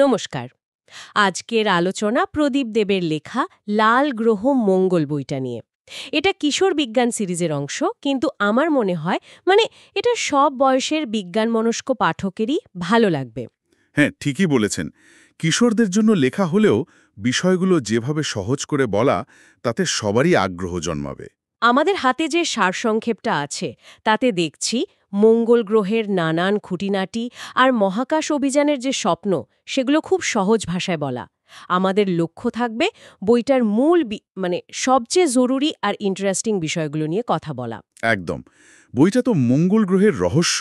নমস্কার। আজকের আলোচনা প্রদীপ দেবের লেখা লাল গ্রহ মঙ্গল বইটা নিয়ে। এটা কিশোর বিজ্ঞান সিরিজের অংশ, কিন্তু আমার মনে হয় এটা সব বয়সের বিজ্ঞানমনস্ক পাঠকেরই ভালো লাগবে। হ্যাঁ, ঠিকই বলেছেন। কিশোরদের জন্য লেখা হলেও বিষয়গুলো যেভাবে সহজ করে বলা, তাতে সবারই আগ্রহ জন্মাবে। আমাদের হাতে যে সারসংক্ষেপটা আছে তাতে দেখছি মঙ্গল গ্রহের নানান খুঁটিনাটি আর মহাকাশ অভিযানের যে স্বপ্ন, সেগুলো খুব সহজ ভাষায় বলা। আমাদের লক্ষ্য থাকবে বইটার মূল সবচেয়ে জরুরি আর ইন্টারেস্টিং বিষয়গুলো নিয়ে কথা বলা। একদম। বইটা তো মঙ্গল গ্রহের রহস্য,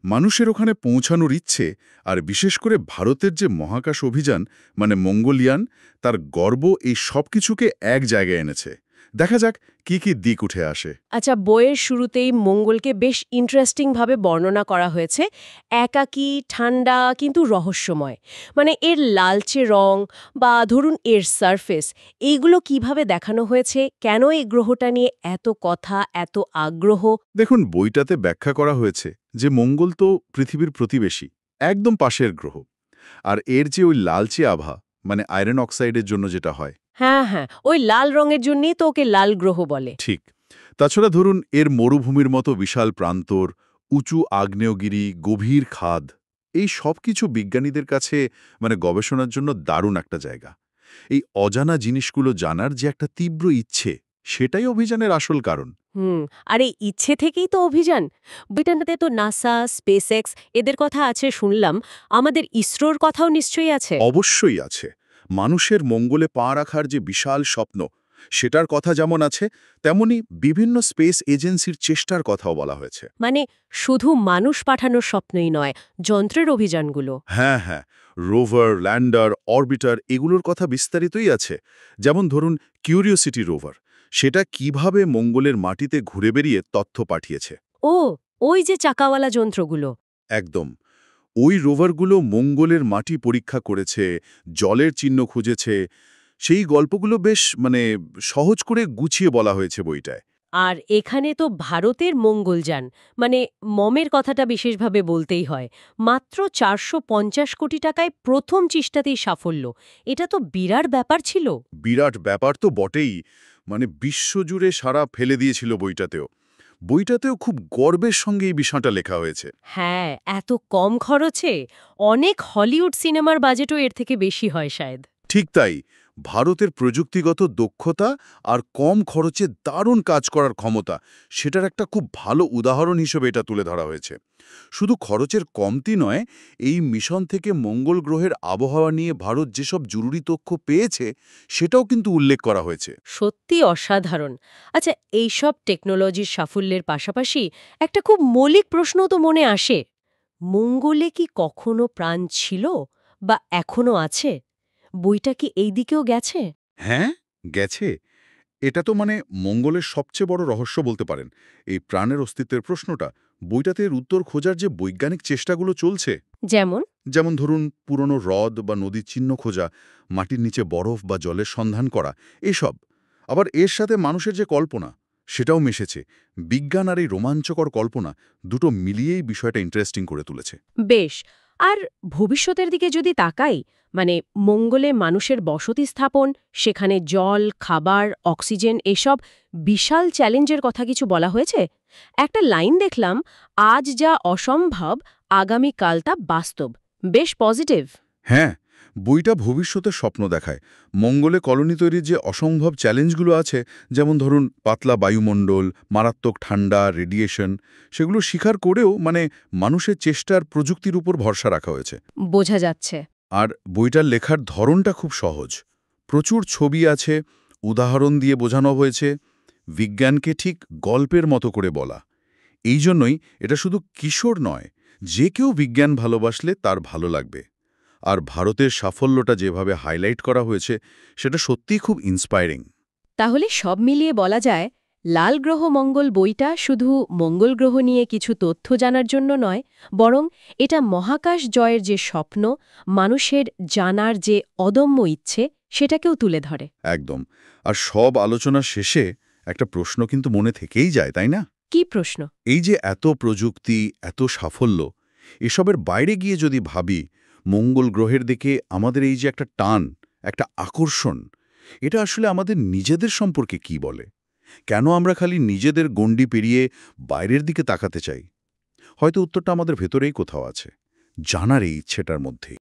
মানুষের ওখানে পৌঁছানোর ইচ্ছে, আর বিশেষ করে ভারতের যে মহাকাশ অভিযান মঙ্গলয়ান, তার গর্ব, এই সব কিছুকে এক জায়গায় এনেছে। দেখা যাক কি কি দিক উঠে আসে। আচ্ছা, বইয়ের শুরুতেই মঙ্গলকে বেশ ইন্টারেস্টিংভাবে বর্ণনা করা হয়েছে। একাকী, ঠান্ডা, কিন্তু রহস্যময়। এর লালচে রং বা ধরুন এর সারফেস, এইগুলো কিভাবে দেখানো হয়েছে, কেন এই গ্রহটা নিয়ে এত কথা, এত আগ্রহ? দেখুন, বইটাতে ব্যাখ্যা করা হয়েছে যে মঙ্গল তো পৃথিবীর প্রতিবেশী, একদম পাশের গ্রহ। আর এর যে ওই লালচে আভা, আয়রন অক্সাইডের জন্য যেটা হয়। হ্যাঁ হ্যাঁ, ওই লাল রঙের জন্যই তো ওকে লাল গ্রহ বলে। ঠিক। তাছাড়া ধরুন এর মরুভূমির মতো বিশাল প্রান্তর, উঁচু আগ্নেয়গিরি, গভীর খাদ, এই সব কিছু বিজ্ঞানীদের কাছে গবেষণার জন্য দারুণ একটা জায়গা। এই অজানা জিনিসগুলো জানার যে একটা তীব্র ইচ্ছে, সেটাই অভিযানের আসল কারণ। আর এই ইচ্ছে থেকেই তো অভিযান। বইটাতে তো নাসা, স্পেসএক্স এদের কথা আছে শুনলাম। আমাদের ইসরোর কথাও নিশ্চয়ই আছে। অবশ্যই আছে। মানুষের মঙ্গলে পা রাখার যে বিশাল স্বপ্ন, সেটার কথা যেমন আছে, তেমনি বিভিন্ন স্পেস এজেন্সির চেষ্টার কথাও বলা হয়েছে। শুধু মানুষ পাঠানোর স্বপ্নই নয়, যন্ত্রের অভিযানগুলো। হ্যাঁ হ্যাঁ, রোভার, ল্যান্ডার, অরবিটার, এগুলোর কথা বিস্তারিতই আছে। যেমন ধরুন কিউরিওসিটি রোভার, সেটা কিভাবে মঙ্গলের মাটিতে ঘুরে বেরিয়ে তথ্য পাঠিয়েছে। ও, ওই যে চাকাওয়ালা যন্ত্রগুলো। একদম। ওই রোভারগুলো মঙ্গলের মাটি পরীক্ষা করেছে, জলের চিহ্ন খুঁজেছে। সেই গল্পগুলো বেশ সহজ করে গুছিয়ে বলা হয়েছে বইটায়। আর এখানে তো ভারতের মঙ্গলযান, মমের কথাটা বিশেষভাবে বলতেই হয়। মাত্র ৪৫০ কোটি টাকায় প্রথম চেষ্টাতেই সাফল্য। এটা তো বিরাট ব্যাপার ছিল। বিরাট ব্যাপার তো বটেই। বিশ্বজুড়ে সাড়া ফেলে দিয়েছিল বইটাতেও। বইটাতেও খুব গর্বের সঙ্গে এই বিষয়টা লেখা হয়েছে। হ্যাঁ, এত কম খরচে অনেক হলিউড সিনেমার বাজেটও এর থেকে বেশি হয় শায়দ। ঠিক তাই। ভারতের প্রযুক্তিগত দক্ষতা আর কম খরচে দারুণ কাজ করার ক্ষমতা, সেটার একটা খুব ভালো উদাহরণ হিসেবে এটা তুলে ধরা হয়েছে। শুধু খরচের কমতি নয়, এই মিশন থেকে মঙ্গল গ্রহের আবহাওয়া নিয়ে ভারত যেসব জরুরি তথ্য পেয়েছে, সেটাও কিন্তু উল্লেখ করা হয়েছে। সত্যি অসাধারণ। আচ্ছা, এইসব টেকনোলজির সাফল্যের পাশাপাশি একটা খুব মৌলিক প্রশ্ন তো মনে আসে। মঙ্গলে কি কখনো প্রাণ ছিল, বা এখনো আছে? বইটা কি এই দিকেও গেছে? হ্যাঁ, গেছে। এটা তো মঙ্গলের সবচেয়ে বড় রহস্য বলতে পারেন। এই প্রাণের অস্তিত্বের প্রশ্নটা, বইটাতে এর উত্তর খোঁজার যে বৈজ্ঞানিক চেষ্টাগুলো চলছে, যেমন? যেমন ধরুন পুরনো হ্রদ বা নদীর চিহ্ন খোঁজা, মাটির নিচে বরফ বা জলের সন্ধান করা, এসব। আবার এর সাথে মানুষের যে কল্পনা, সেটাও মিশেছে। বিজ্ঞান আর এই রোমাঞ্চকর কল্পনা, দুটো মিলিয়েই বিষয়টা ইন্টারেস্টিং করে তুলেছে। বেশ। আর ভবিষ্যতের দিকে যদি তাকাই, মঙ্গলে মানুষের বসতি স্থাপন, সেখানে জল, খাবার, অক্সিজেন, এসব বিশাল চ্যালেঞ্জের কথা কিছু বলা হয়েছে। একটা লাইন দেখলাম, আজ যা অসম্ভব, আগামীকাল তা বাস্তব। বেশ পজিটিভ। হ্যাঁ, বইটা ভবিষ্যতের স্বপ্ন দেখায়। মঙ্গলে কলোনি তৈরির যে অসম্ভব চ্যালেঞ্জগুলো আছে, যেমন ধরুন পাতলা বায়ুমণ্ডল, মারাত্মক ঠান্ডা, রেডিয়েশন, সেগুলো স্বীকার করেও মানুষের চেষ্টার প্রযুক্তির উপর ভরসা রাখা হয়েছে। বোঝা যাচ্ছে। আর বইটার লেখার ধরনটা খুব সহজ। প্রচুর ছবি আছে, উদাহরণ দিয়ে বোঝানো হয়েছে, বিজ্ঞানকে ঠিক গল্পের মতো করে বলা। এই জন্যই এটা শুধু কিশোর নয়, যে কেউ বিজ্ঞান ভালোবাসলে তার ভালো লাগবে। আর ভারতের সাফল্যটা যেভাবে হাইলাইট করা হয়েছে, সেটা সত্যিই খুব ইন্সপায়ারিং। তাহলে সব মিলিয়ে বলা যায়, লাল গ্রহ মঙ্গল বইটা শুধু মঙ্গল গ্রহ নিয়ে কিছু তথ্য জানার জন্য নয়, বরং এটা মহাকাশ জয়ের যে স্বপ্ন, মানুষের জানার যে অদম্য ইচ্ছে, সেটাকেও তুলে ধরে। একদম। আর সব আলোচনা শেষে একটা প্রশ্ন কিন্তু মনে থেকেই যায়, তাই না? কি প্রশ্ন? এই যে এত প্রযুক্তি, এত সাফল্য, এসবের বাইরে গিয়ে যদি ভাবি, মঙ্গল গ্রহের দিকে আমাদের এই যে একটা টান, একটা আকর্ষণ, এটা আসলে আমাদের নিজেদের সম্পর্কে কি বলে? কেন আমরা খালি নিজেদের গণ্ডি পেরিয়ে বাইরের দিকে তাকাতে চাই? হয়তো উত্তরটা আমাদের ভেতরেই কোথাও আছে, জানার এই ইচ্ছেটার মধ্যেই।